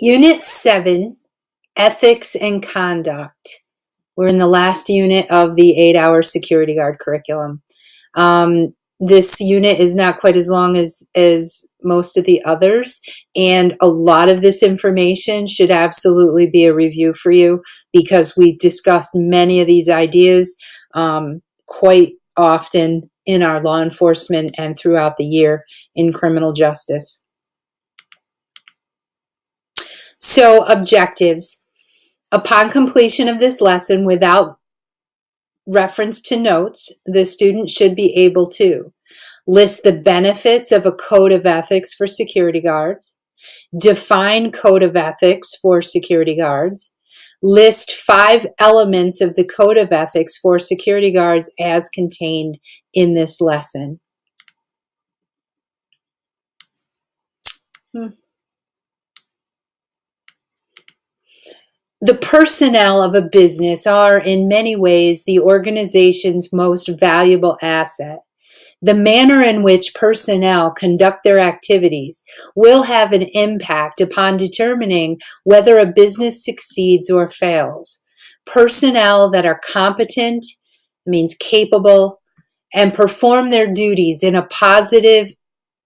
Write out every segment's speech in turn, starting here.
Unit 7, Ethics and Conduct. We're in the last unit of the 8-hour security guard curriculum. This unit is not quite as long as most of the others, and a lot of this information should absolutely be a review for you because we've discussed many of these ideas quite often in our law enforcement and throughout the year in criminal justice. So, objectives. Upon completion of this lesson, without reference to notes, the student should be able to list the benefits of a code of ethics for security guards, define code of ethics for security guards, list 5 elements of the code of ethics for security guards as contained in this lesson. The personnel of a business are, in many ways, the organization's most valuable asset. The manner in which personnel conduct their activities will have an impact upon determining whether a business succeeds or fails. Personnel that are competent, means capable, and perform their duties in a positive,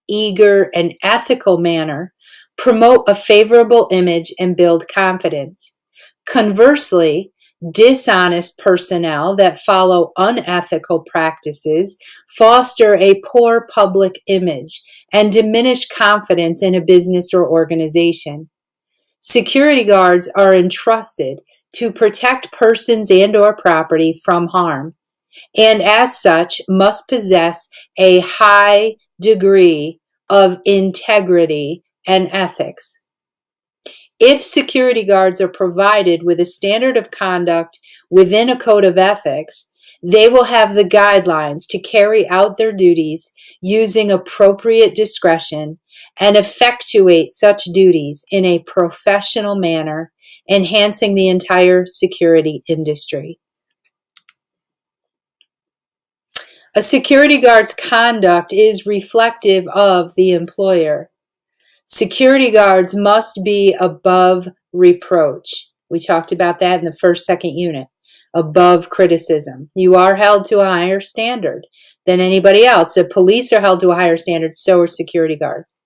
eager, and ethical manner promote a favorable image and build confidence. Conversely, dishonest personnel that follow unethical practices foster a poor public image and diminish confidence in a business or organization. Security guards are entrusted to protect persons and/or property from harm, and as such must possess a high degree of integrity and ethics. If security guards are provided with a standard of conduct within a code of ethics, they will have the guidelines to carry out their duties using appropriate discretion and effectuate such duties in a professional manner, enhancing the entire security industry. A security guard's conduct is reflective of the employer. Security guards must be above reproach. We talked about that in the second unit. Above criticism. You are held to a higher standard than anybody else. The police are held to a higher standard, so are security guards.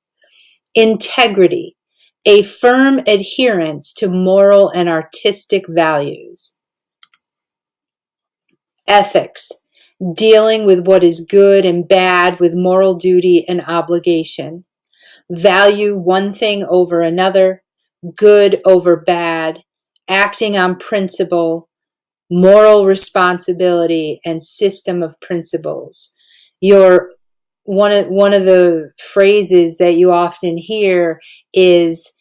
Integrity. A firm adherence to moral and artistic values. Ethics. Dealing with what is good and bad with moral duty and obligation. Value one thing over another, good over bad, acting on principle, moral responsibility, and system of principles. One of the phrases that you often hear is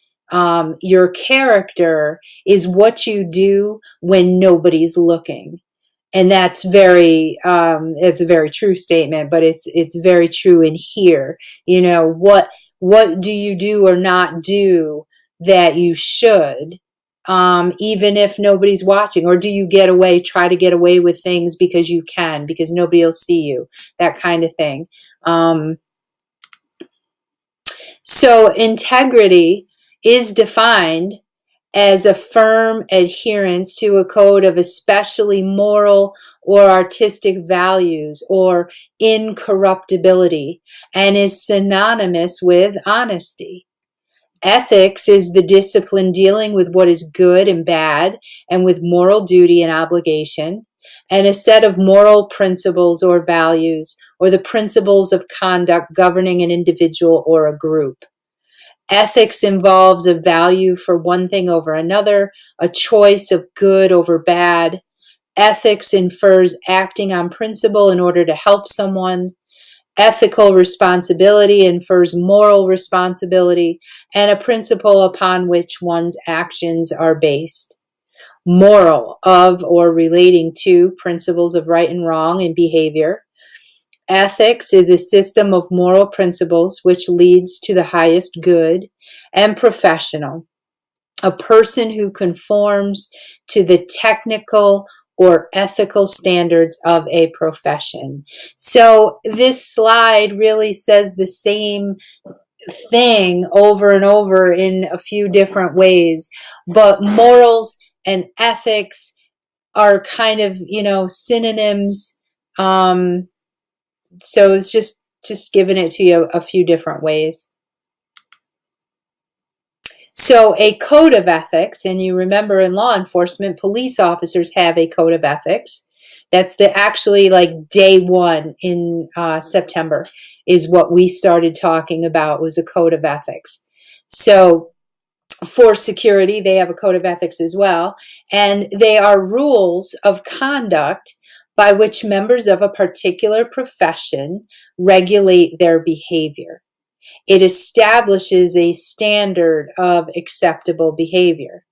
your character is what you do when nobody's looking. And that's it's a very true statement, but it's very true in here. You know, what do you do or not do that you should, even if nobody's watching? Or do you try to get away with things because you can, because nobody will see you, that kind of thing. So integrity is defined as a firm adherence to a code of especially moral or artistic values or incorruptibility, and is synonymous with honesty. Ethics is the discipline dealing with what is good and bad and with moral duty and obligation, and a set of moral principles or values or the principles of conduct governing an individual or a group. Ethics involves a value for one thing over another, a choice of good over bad. Ethics infers acting on principle in order to help someone. Ethical responsibility infers moral responsibility and a principle upon which one's actions are based. Moral, of or relating to principles of right and wrong in behavior. Ethics is a system of moral principles which leads to the highest good. And professional, a person who conforms to the technical or ethical standards of a profession. So this slide really says the same thing over and over in a few different ways, but morals and ethics are kind of, synonyms. So it's just giving it to you a few different ways. So a code of ethics, and you remember in law enforcement, police officers have a code of ethics. That's actually like day one in September is what we started talking about, was a code of ethics. So for security, they have a code of ethics as well, and they are rules of conduct by which members of a particular profession regulate their behavior. It establishes a standard of acceptable behavior.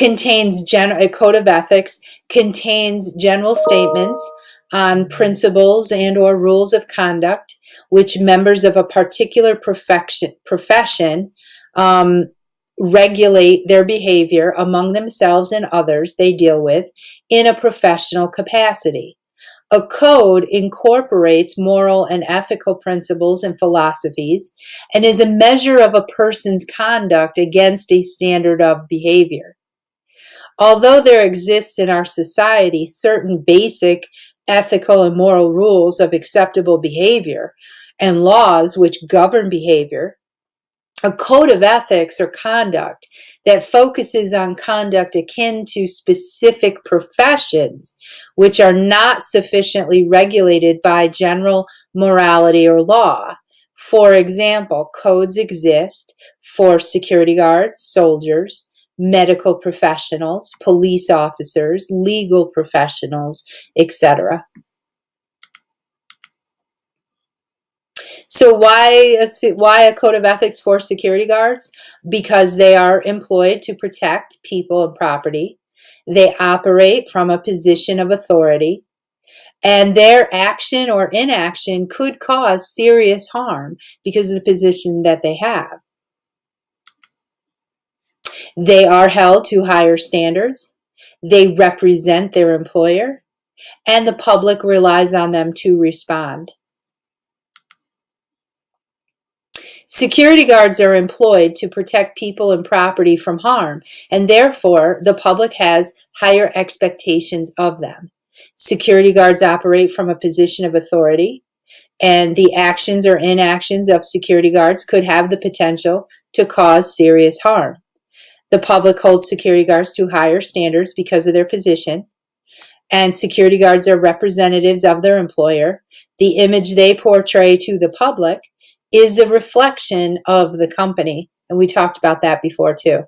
A code of ethics contains general statements on principles and or rules of conduct which members of a particular profession regulate their behavior among themselves and others they deal with in a professional capacity. A code incorporates moral and ethical principles and philosophies and is a measure of a person's conduct against a standard of behavior. Although there exists in our society certain basic ethical and moral rules of acceptable behavior and laws which govern behavior, a code of ethics or conduct that focuses on conduct akin to specific professions which are not sufficiently regulated by general morality or law. For example, codes exist for security guards, soldiers, medical professionals, police officers, legal professionals, etc. So why a code of ethics for security guards? Because they are employed to protect people and property. They operate from a position of authority, and their action or inaction could cause serious harm because of the position that they have. They are held to higher standards. They represent their employer, and the public relies on them to respond. Security guards are employed to protect people and property from harm, and therefore the public has higher expectations of them. Security guards operate from a position of authority, and the actions or inactions of security guards could have the potential to cause serious harm. The public holds security guards to higher standards because of their position, and security guards are representatives of their employer. The image they portray to the public is a reflection of the company, and we talked about that before too.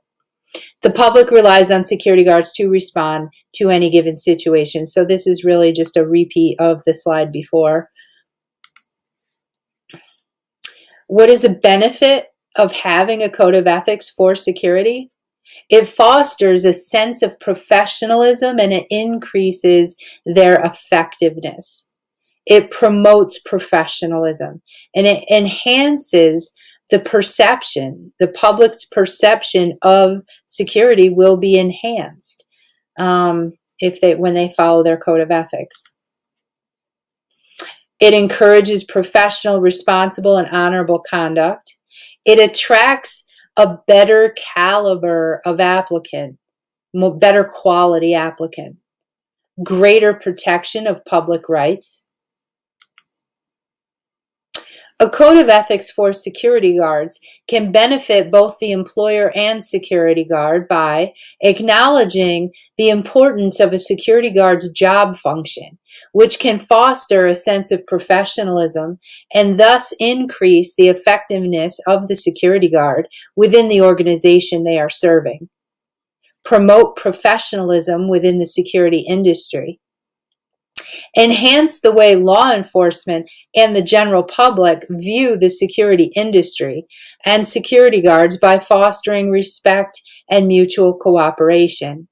The public relies on security guards to respond to any given situation. So this is really just a repeat of the slide before. What is the benefit of having a code of ethics for security? It fosters a sense of professionalism and it increases their effectiveness. It promotes professionalism and it enhances the perception. The public's perception of security will be enhanced when they follow their code of ethics. It encourages professional, responsible, and honorable conduct. It attracts a better caliber of applicant, better quality applicant, greater protection of public rights. A code of ethics for security guards can benefit both the employer and security guard by acknowledging the importance of a security guard's job function, which can foster a sense of professionalism and thus increase the effectiveness of the security guard within the organization they are serving. Promote professionalism within the security industry. Enhance the way law enforcement and the general public view the security industry and security guards by fostering respect and mutual cooperation.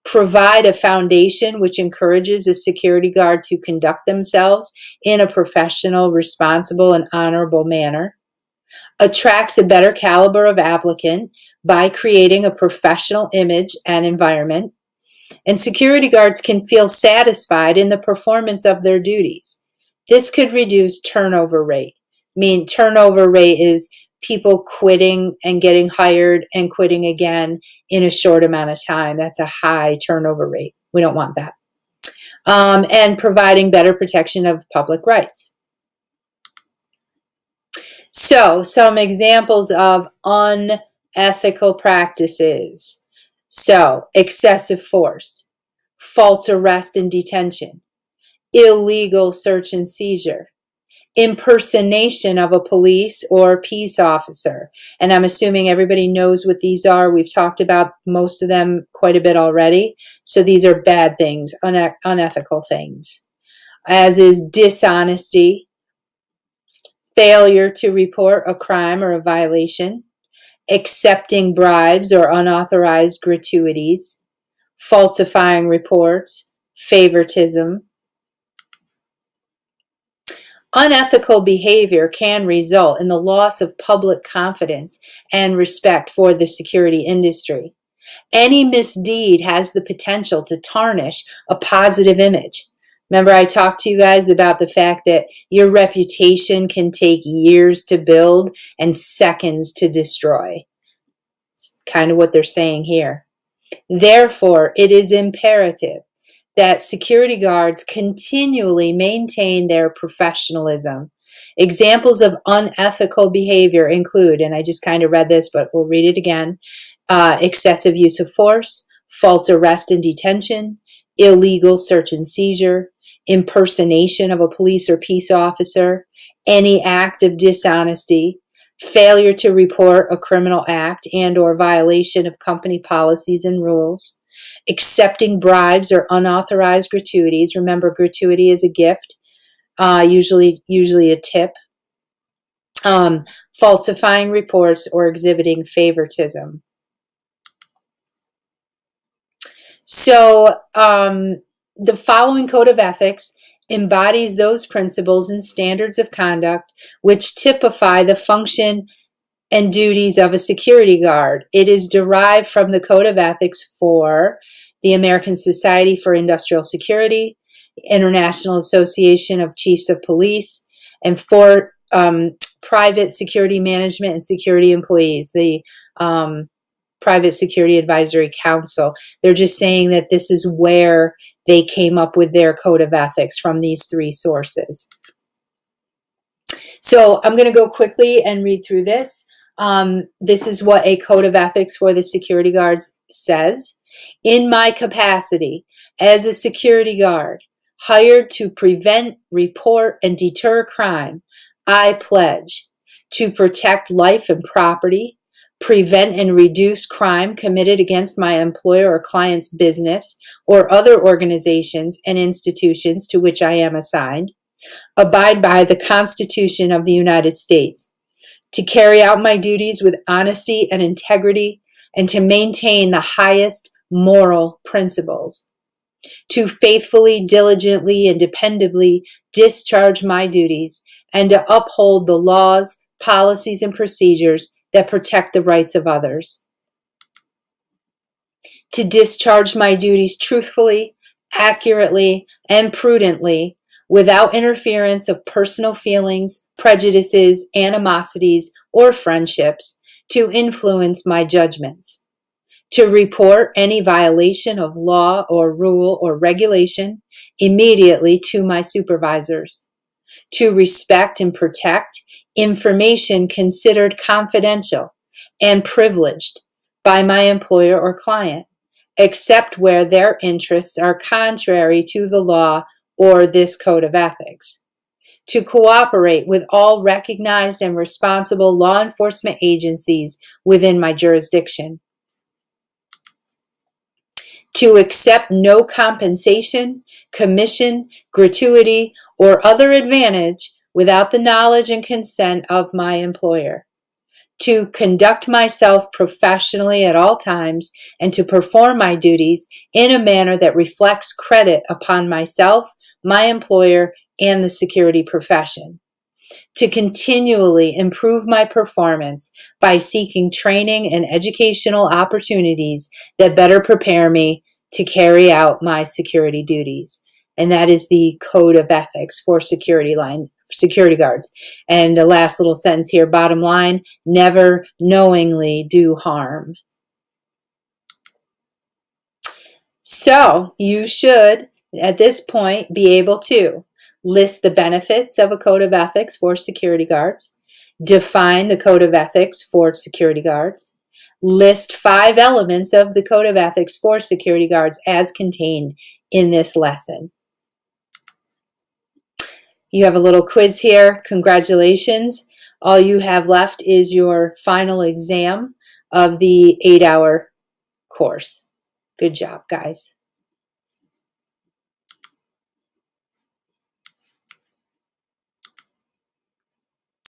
Provide a foundation which encourages a security guard to conduct themselves in a professional, responsible, and honorable manner. Attracts a better caliber of applicant by creating a professional image and environment. And security guards can feel satisfied in the performance of their duties. This could reduce turnover rate. Turnover rate is people quitting and getting hired and quitting again in a short amount of time. That's a high turnover rate. We don't want that. And providing better protection of public rights. So, some examples of unethical practices. So, excessive force, false arrest and detention, illegal search and seizure, impersonation of a police or peace officer. And I'm assuming everybody knows what these are. We've talked about most of them quite a bit already. So these are bad things, unethical things, as is dishonesty, failure to report a crime or a violation, accepting bribes or unauthorized gratuities, falsifying reports, favoritism. Unethical behavior can result in the loss of public confidence and respect for the security industry. Any misdeed has the potential to tarnish a positive image. Remember, I talked to you guys about the fact that your reputation can take years to build and seconds to destroy. It's kind of what they're saying here. Therefore, it is imperative that security guards continually maintain their professionalism. Examples of unethical behavior include, and I just kind of read this, but we'll read it again, excessive use of force, false arrest and detention, illegal search and seizure, impersonation of a police or peace officer, any act of dishonesty, failure to report a criminal act and or violation of company policies and rules, accepting bribes or unauthorized gratuities. Remember, gratuity is a gift, usually a tip. Falsifying reports or exhibiting favoritism. So the following code of ethics embodies those principles and standards of conduct which typify the function and duties of a security guard. It is derived from the Code of Ethics for the American Society for Industrial Security, International Association of Chiefs of Police, and for private security management and security employees, the Private Security Advisory Council. They're just saying that this is where they came up with their Code of Ethics, from these three sources. So I'm going to go quickly and read through this. This is what a Code of Ethics for the security guards says. In my capacity as a security guard, hired to prevent, report, and deter crime, I pledge to protect life and property, prevent and reduce crime committed against my employer or client's business or other organizations and institutions to which I am assigned, abide by the Constitution of the United States, to carry out my duties with honesty and integrity, and to maintain the highest moral principles, to faithfully, diligently, and dependably discharge my duties, and to uphold the laws, policies, and procedures that protect the rights of others, to discharge my duties truthfully, accurately, and prudently, without interference of personal feelings, prejudices, animosities, or friendships to influence my judgments, to report any violation of law or rule or regulation immediately to my supervisors, to respect and protect information considered confidential and privileged by my employer or client, except where their interests are contrary to the law or this Code of Ethics, to cooperate with all recognized and responsible law enforcement agencies within my jurisdiction, to accept no compensation, commission, gratuity, or other advantage without the knowledge and consent of my employer, to conduct myself professionally at all times, and to perform my duties in a manner that reflects credit upon myself, my employer, and the security profession, to continually improve my performance by seeking training and educational opportunities that better prepare me to carry out my security duties. and that is the code of ethics for security guards. And the last little sentence here, bottom line, never knowingly do harm. So you should, at this point, be able to list the benefits of a code of ethics for security guards, define the code of ethics for security guards, list 5 elements of the code of ethics for security guards as contained in this lesson. You have a little quiz here. Congratulations. All you have left is your final exam of the 8-hour course. Good job, guys.